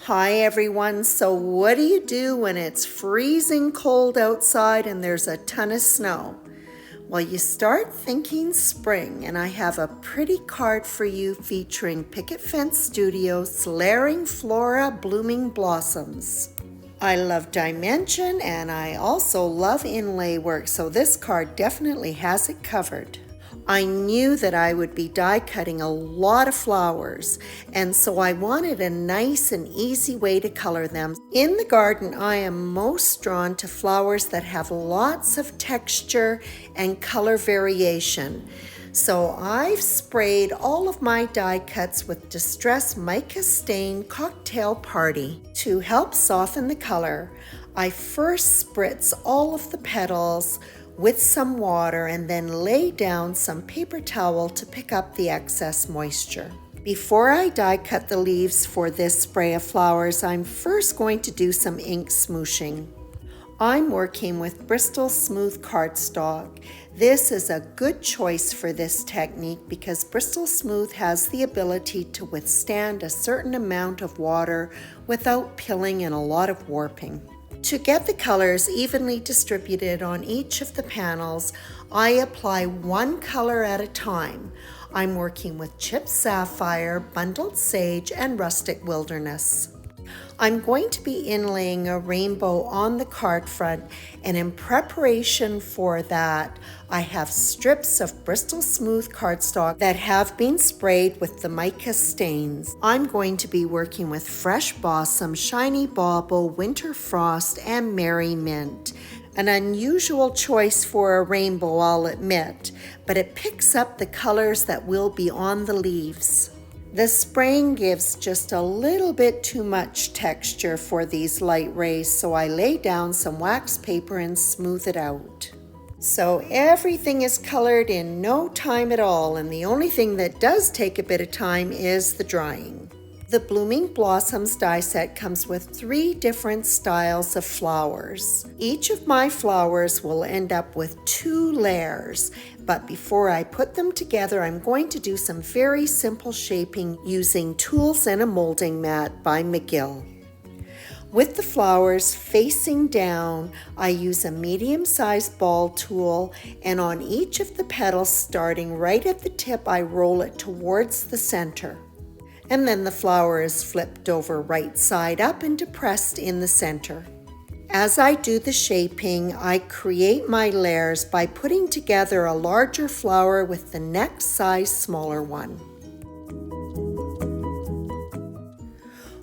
Hi everyone, so what do you do when it's freezing cold outside and there's a ton of snow? Well, you start thinking spring, and I have a pretty card for you featuring Picket Fence Studios' Layering Flora Blooming Blossoms. I love dimension and I also love inlay work, so this card definitely has it covered. I knew that I would be die cutting a lot of flowers, and so I wanted a nice and easy way to color them. In the garden, I am most drawn to flowers that have lots of texture and color variation. So I've sprayed all of my die cuts with Distress Mica Stain Cocktail Party. To help soften the color, I first spritz all of the petals with some water and then lay down some paper towel to pick up the excess moisture. Before I die cut the leaves for this spray of flowers, I'm first going to do some ink smooshing. I'm working with Bristol Smooth cardstock. This is a good choice for this technique because Bristol Smooth has the ability to withstand a certain amount of water without pilling and a lot of warping. To get the colors evenly distributed on each of the panels, I apply one color at a time. I'm working with Chipped Sapphire, Bundled Sage, and Rustic Wilderness. I'm going to be inlaying a rainbow on the card front, and in preparation for that, I have strips of Bristol Smooth cardstock that have been sprayed with the mica stains. I'm going to be working with Fresh Blossom, Shiny Bauble, Winter Frost, and Merry Mint. An unusual choice for a rainbow, I'll admit, but it picks up the colors that will be on the leaves. The spraying gives just a little bit too much texture for these light rays, so I lay down some wax paper and smooth it out. So everything is colored in no time at all, and the only thing that does take a bit of time is the drying. The Blooming Blossoms die set comes with 3 different styles of flowers. Each of my flowers will end up with 2 layers, but before I put them together, I'm going to do some very simple shaping using Tools and a Molding Mat by McGill. With the flowers facing down, I use a medium-sized ball tool, and on each of the petals starting right at the tip, I roll it towards the center. And then the flower is flipped over right side up and depressed in the center. As I do the shaping, I create my layers by putting together a larger flower with the next size smaller one.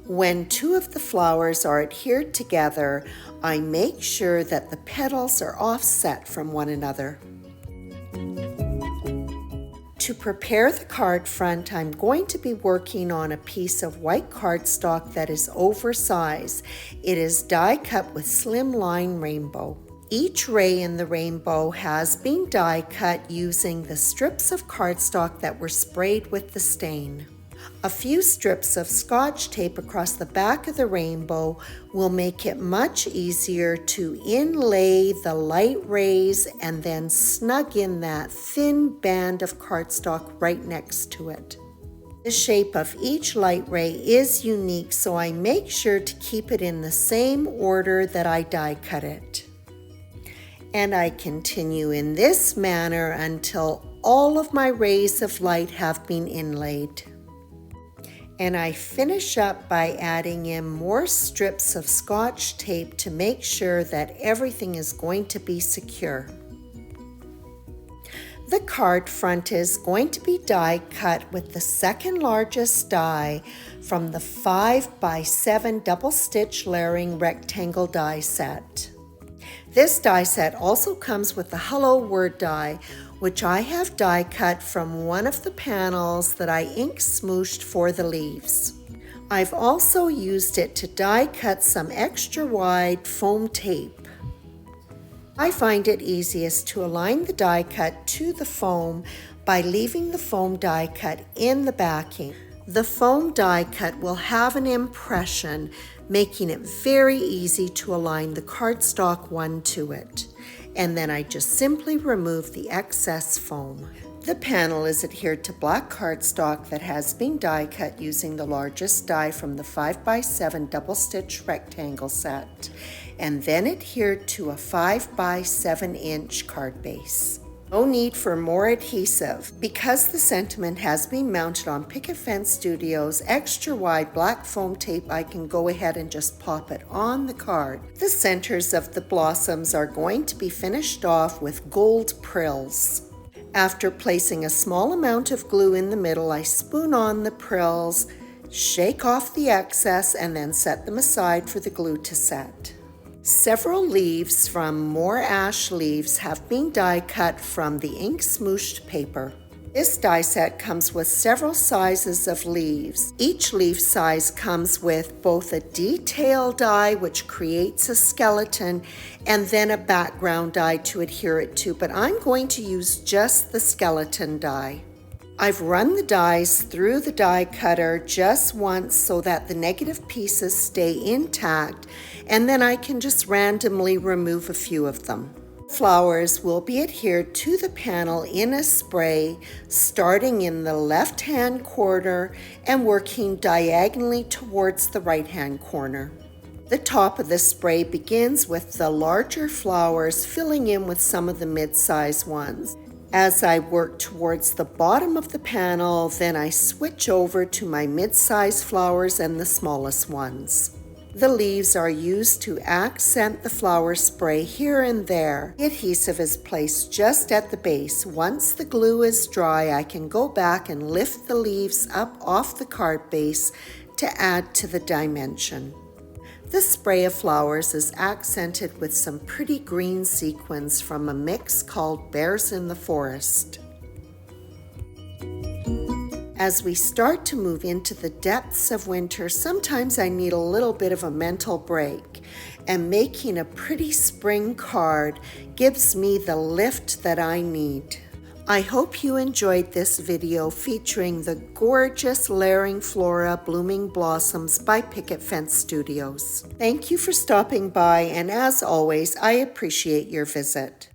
When 2 of the flowers are adhered together, I make sure that the petals are offset from one another. To prepare the card front, I'm going to be working on a piece of white cardstock that is oversized. It is die cut with slimline rainbow. Each ray in the rainbow has been die cut using the strips of cardstock that were sprayed with the stain. A few strips of Scotch tape across the back of the rainbow will make it much easier to inlay the light rays and then snug in that thin band of cardstock right next to it. The shape of each light ray is unique, so I make sure to keep it in the same order that I die cut it. And I continue in this manner until all of my rays of light have been inlaid. And I finish up by adding in more strips of Scotch tape to make sure that everything is going to be secure. The card front is going to be die cut with the second largest die from the 5x7 double stitch layering rectangle die set. This die set also comes with the Hello Word die, which I have die cut from one of the panels that I ink smooshed for the leaves. I've also used it to die cut some extra wide foam tape. I find it easiest to align the die cut to the foam by leaving the foam die cut in the backing. The foam die cut will have an impression, making it very easy to align the cardstock one to it. And then I just simply remove the excess foam. The panel is adhered to black cardstock that has been die cut using the largest die from the 5x7 double stitch rectangle set, and then adhered to a 5x7-inch card base. No need for more adhesive. Because the sentiment has been mounted on Picket Fence Studios extra wide black foam tape, I can go ahead and just pop it on the card. The centers of the blossoms are going to be finished off with gold prills. After placing a small amount of glue in the middle, I spoon on the prills, shake off the excess, and then set them aside for the glue to set. Several leaves from More Ash Leaves have been die cut from the ink smooshed paper. This die set comes with several sizes of leaves. Each leaf size comes with both a detail die, which creates a skeleton, and then a background die to adhere it to, but I'm going to use just the skeleton die. I've run the dies through the die cutter just once so that the negative pieces stay intact, and then I can just randomly remove a few of them. Flowers will be adhered to the panel in a spray, starting in the left-hand corner and working diagonally towards the right-hand corner. The top of the spray begins with the larger flowers, filling in with some of the mid-size ones. As I work towards the bottom of the panel, then I switch over to my mid-size flowers and the smallest ones. The leaves are used to accent the flower spray here and there. The adhesive is placed just at the base. Once the glue is dry, I can go back and lift the leaves up off the card base to add to the dimension. The spray of flowers is accented with some pretty green sequins from a mix called Bears in the Forest. As we start to move into the depths of winter, sometimes I need a little bit of a mental break, and making a pretty spring card gives me the lift that I need. I hope you enjoyed this video featuring the gorgeous Layering Flora Blooming Blossoms by Picket Fence Studios. Thank you for stopping by, and as always, I appreciate your visit.